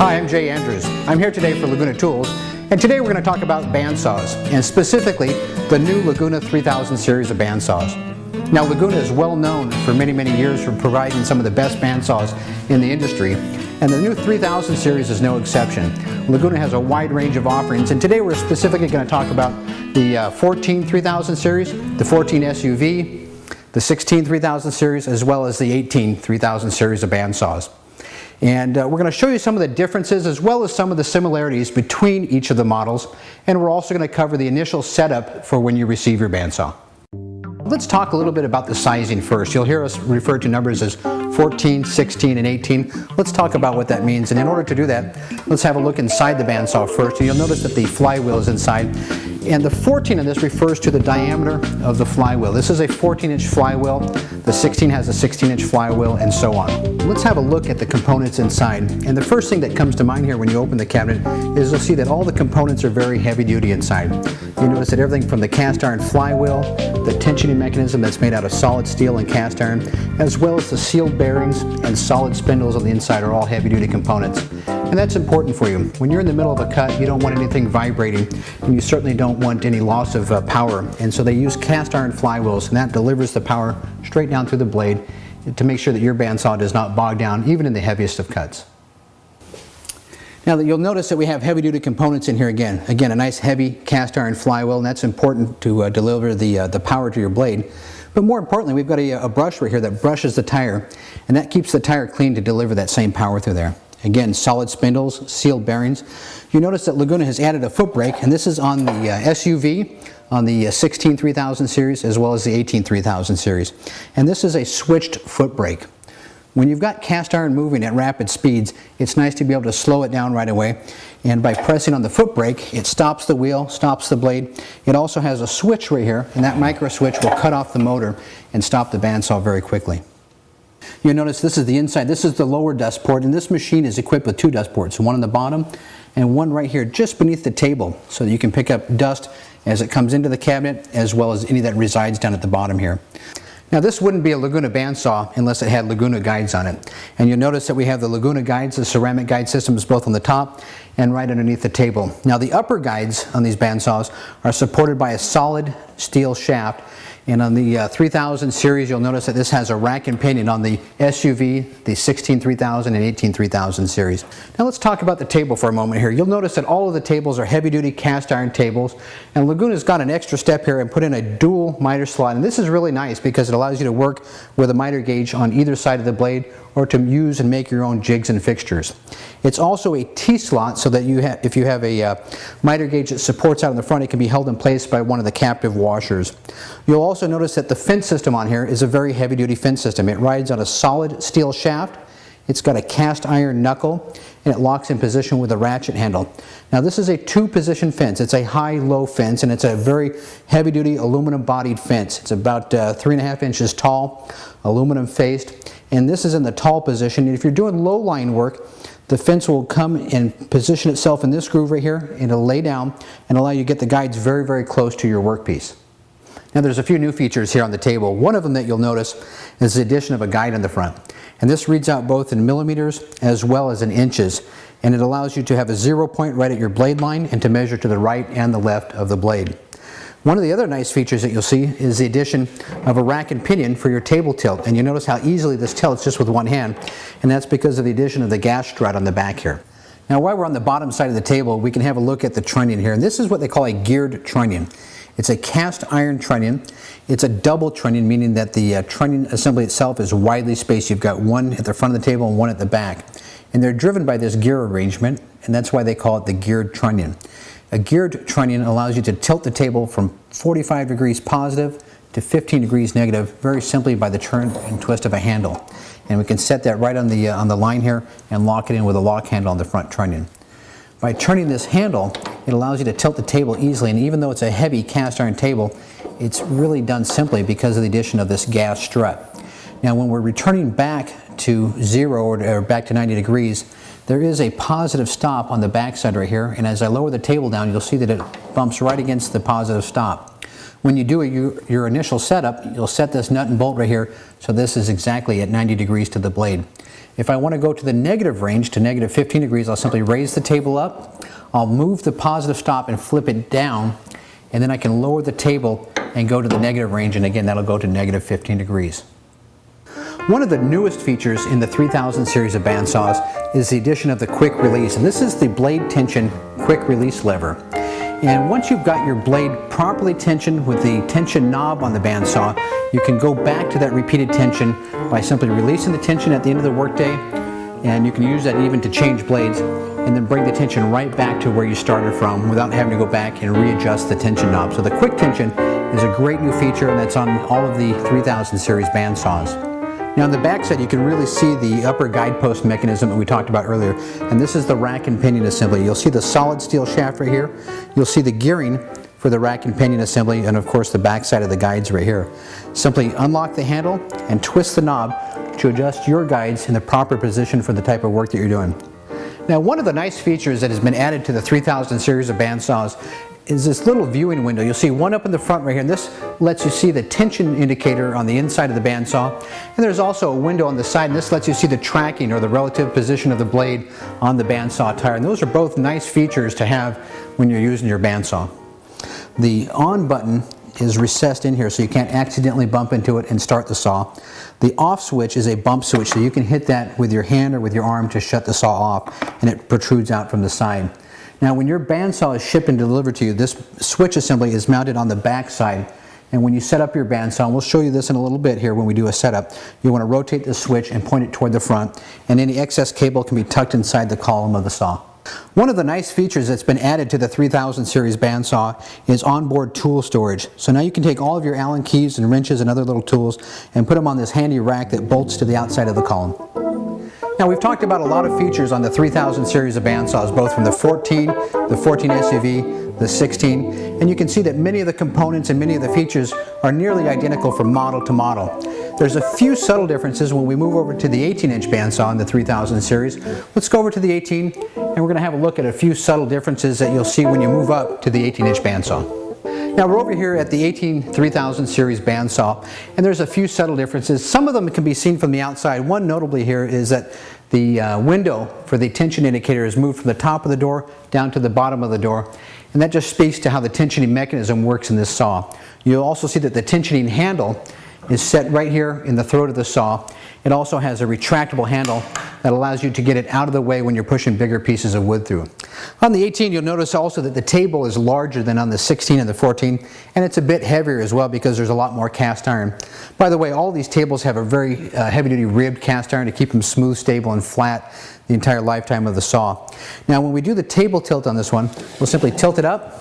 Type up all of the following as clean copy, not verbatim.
Hi, I'm Jay Andrews. I'm here today for Laguna Tools, and today we're going to talk about bandsaws, and specifically the new Laguna 3000 series of bandsaws. Now, Laguna is well known for many years for providing some of the best bandsaws in the industry, and the new 3000 series is no exception. Laguna has a wide range of offerings, and today we're specifically going to talk about the 14 3000 series, the 14 SUV, the 16 3000 series, as well as the 18 3000 series of bandsaws. And we're going to show you some of the differences as well as some of the similarities between each of the models, and we're also going to cover the initial setup for when you receive your bandsaw. Let's talk a little bit about the sizing first. You'll hear us refer to numbers as 14, 16, and 18. Let's talk about what that means, and in order to do that, let's have a look inside the bandsaw first. And you'll notice that the flywheel is inside, and the 14 in this refers to the diameter of the flywheel. This is a 14-inch flywheel, the 16 has a 16-inch flywheel, and so on. Let's have a look at the components inside, and the first thing that comes to mind here when you open the cabinet is you'll see that all the components are very heavy-duty inside. You notice that everything from the cast iron flywheel, the tensioning mechanism that's made out of solid steel and cast iron, as well as the sealed bearings and solid spindles on the inside are all heavy-duty components. And that's important for you. When you're in the middle of a cut, you don't want anything vibrating, and you certainly don't want any loss of power. And so they use cast iron flywheels, and that delivers the power straight down through the blade to make sure that your bandsaw does not bog down, even in the heaviest of cuts. Now, you'll notice that we have heavy-duty components in here again. Again, a nice heavy cast iron flywheel, and that's important to deliver the power to your blade. But more importantly, we've got a brush right here that brushes the tire, and that keeps the tire clean to deliver that same power through there. Again, solid spindles, sealed bearings. You notice that Laguna has added a foot brake, and this is on the SUV, on the 16 3000 series, as well as the 18 3000 series. And this is a switched foot brake. When you've got cast iron moving at rapid speeds, it's nice to be able to slow it down right away. And by pressing on the foot brake, it stops the wheel, stops the blade. It also has a switch right here, and that micro switch will cut off the motor and stop the bandsaw very quickly. You'll notice this is the inside. This is the lower dust port, and this machine is equipped with two dust ports, one on the bottom and one right here just beneath the table, so that you can pick up dust as it comes into the cabinet, as well as any that resides down at the bottom here. Now, this wouldn't be a Laguna bandsaw unless it had Laguna Guides on it. And you'll notice that we have the Laguna Guides, the ceramic guide systems, both on the top and right underneath the table. Now, the upper guides on these bandsaws are supported by a solid steel shaft. And on the 3000 series, you'll notice that this has a rack and pinion on the SUV, the 16 3000 and 18 3000 series. Now, let's talk about the table for a moment here. You'll notice that all of the tables are heavy-duty cast iron tables, and Laguna's got an extra step here and put in a dual miter slot. And this is really nice because it allows you to work with a miter gauge on either side of the blade, or to use and make your own jigs and fixtures. It's also a T-slot, so that if you have a miter gauge that supports out in the front, it can be held in place by one of the captive washers. You'll also notice that the fin system on here is a very heavy-duty fin system. It rides on a solid steel shaft. It's got a cast iron knuckle, and it locks in position with a ratchet handle. Now, this is a two-position fence. It's a high-low fence, and it's a very heavy-duty aluminum-bodied fence. It's about 3.5 inches tall, aluminum-faced, and this is in the tall position. And if you're doing low-line work, the fence will come and position itself in this groove right here, and it'll lay down and allow you to get the guides very close to your workpiece. Now, there's a few new features here on the table. One of them that you'll notice is the addition of a guide on the front. And this reads out both in millimeters as well as in inches. And it allows you to have a 0 point right at your blade line and to measure to the right and the left of the blade. One of the other nice features that you'll see is the addition of a rack and pinion for your table tilt. And you notice how easily this tilts just with one hand. And that's because of the addition of the gas strut on the back here. Now, while we're on the bottom side of the table, we can have a look at the trunnion here. And this is what they call a geared trunnion. It's a cast iron trunnion. It's a double trunnion, meaning that the trunnion assembly itself is widely spaced. You've got one at the front of the table and one at the back. And they're driven by this gear arrangement, and that's why they call it the geared trunnion. A geared trunnion allows you to tilt the table from 45 degrees positive to 15 degrees negative very simply by the turn and twist of a handle. And we can set that right on the line here and lock it in with a lock handle on the front trunnion. By turning this handle, it allows you to tilt the table easily, and even though it's a heavy cast iron table, it's really done simply because of the addition of this gas strut. Now, when we're returning back to 0 or back to 90 degrees, there is a positive stop on the back side right here, and as I lower the table down, you'll see that it bumps right against the positive stop. When you do your initial setup, you'll set this nut and bolt right here, so this is exactly at 90 degrees to the blade. If I want to go to the negative range, to negative 15 degrees, I'll simply raise the table up, I'll move the positive stop and flip it down, and then I can lower the table and go to the negative range, and again that'll go to negative 15 degrees. One of the newest features in the 3000 series of bandsaws is the addition of the quick release, and this is the blade tension quick release lever. And once you've got your blade properly tensioned with the tension knob on the bandsaw, you can go back to that repeated tension by simply releasing the tension at the end of the workday, and you can use that even to change blades, and then bring the tension right back to where you started from without having to go back and readjust the tension knob. So the quick tension is a great new feature, and that's on all of the 3000 series bandsaws. Now on the back side you can really see the upper guidepost mechanism that we talked about earlier, and this is the rack and pinion assembly. You'll see the solid steel shaft right here, you'll see the gearing for the rack and pinion assembly, and of course the back side of the guides right here. Simply unlock the handle and twist the knob to adjust your guides in the proper position for the type of work that you're doing. Now one of the nice features that has been added to the 3000 series of bandsaws is this little viewing window. You'll see one up in the front right here, and this lets you see the tension indicator on the inside of the bandsaw. And there's also a window on the side, and this lets you see the tracking or the relative position of the blade on the bandsaw tire. And those are both nice features to have when you're using your bandsaw. The on button is recessed in here so you can't accidentally bump into it and start the saw. The off switch is a bump switch, so you can hit that with your hand or with your arm to shut the saw off, and it protrudes out from the side. Now when your bandsaw is shipped and delivered to you, this switch assembly is mounted on the back side, and when you set up your bandsaw, and we'll show you this in a little bit here when we do a setup, you want to rotate the switch and point it toward the front, and any excess cable can be tucked inside the column of the saw. One of the nice features that's been added to the 3000 series bandsaw is onboard tool storage. So now you can take all of your Allen keys and wrenches and other little tools and put them on this handy rack that bolts to the outside of the column. Now we've talked about a lot of features on the 3000 series of bandsaws, both from the 14, the 14 SUV, the 16, and you can see that many of the components and many of the features are nearly identical from model to model. There's a few subtle differences when we move over to the 18-inch bandsaw in the 3000 series. Let's go over to the 18, and we're going to have a look at a few subtle differences that you'll see when you move up to the 18-inch bandsaw. Now we're over here at the 18 3000 series bandsaw, and there's a few subtle differences. Some of them can be seen from the outside. One notably here is that the window for the tension indicator is moved from the top of the door down to the bottom of the door, and that just speaks to how the tensioning mechanism works in this saw. You'll also see that the tensioning handle is set right here in the throat of the saw. It also has a retractable handle that allows you to get it out of the way when you're pushing bigger pieces of wood through. On the 18, you'll notice also that the table is larger than on the 16 and the 14, and it's a bit heavier as well because there's a lot more cast iron. By the way, all these tables have a very heavy-duty ribbed cast iron to keep them smooth, stable, and flat the entire lifetime of the saw. Now when we do the table tilt on this one, we'll simply tilt it up,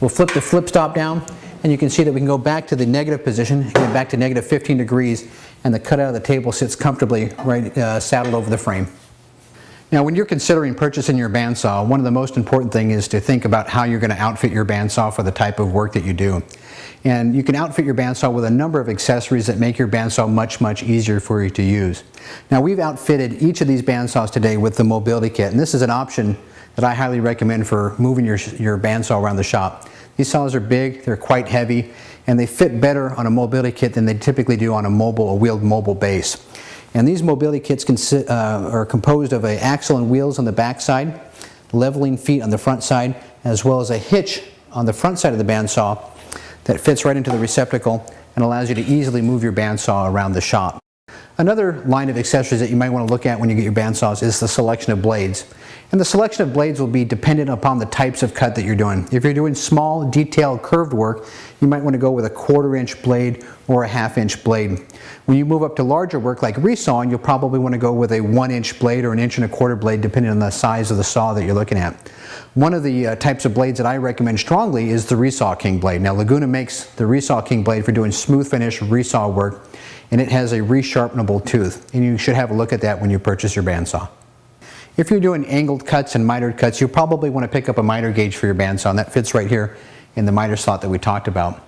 we'll flip the flip stop down, and you can see that we can go back to the negative position, get back to negative 15 degrees, and the cutout of the table sits comfortably right saddled over the frame. Now when you're considering purchasing your bandsaw, one of the most important things is to think about how you're going to outfit your bandsaw for the type of work that you do. And you can outfit your bandsaw with a number of accessories that make your bandsaw much easier for you to use. Now we've outfitted each of these bandsaws today with the mobility kit, and this is an option that I highly recommend for moving your bandsaw around the shop. These saws are big, they're quite heavy, and they fit better on a mobility kit than they typically do on a wheeled mobile base. And these mobility kits are composed of an axle and wheels on the back side, leveling feet on the front side, as well as a hitch on the front side of the bandsaw that fits right into the receptacle and allows you to easily move your bandsaw around the shop. Another line of accessories that you might want to look at when you get your bandsaws is the selection of blades. And the selection of blades will be dependent upon the types of cut that you're doing. If you're doing small, detailed, curved work, you might want to go with a 1/4 inch blade or a 1/2 inch blade. When you move up to larger work like resawing, you'll probably want to go with a 1 inch blade or an 1 1/4 blade depending on the size of the saw that you're looking at. One of the types of blades that I recommend strongly is the Resaw King blade. Now Laguna makes the Resaw King blade for doing smooth finish resaw work, and it has a resharpenable tooth, and you should have a look at that when you purchase your bandsaw. If you're doing angled cuts and mitered cuts, you probably want to pick up a miter gauge for your bandsaw, and that fits right here in the miter slot that we talked about.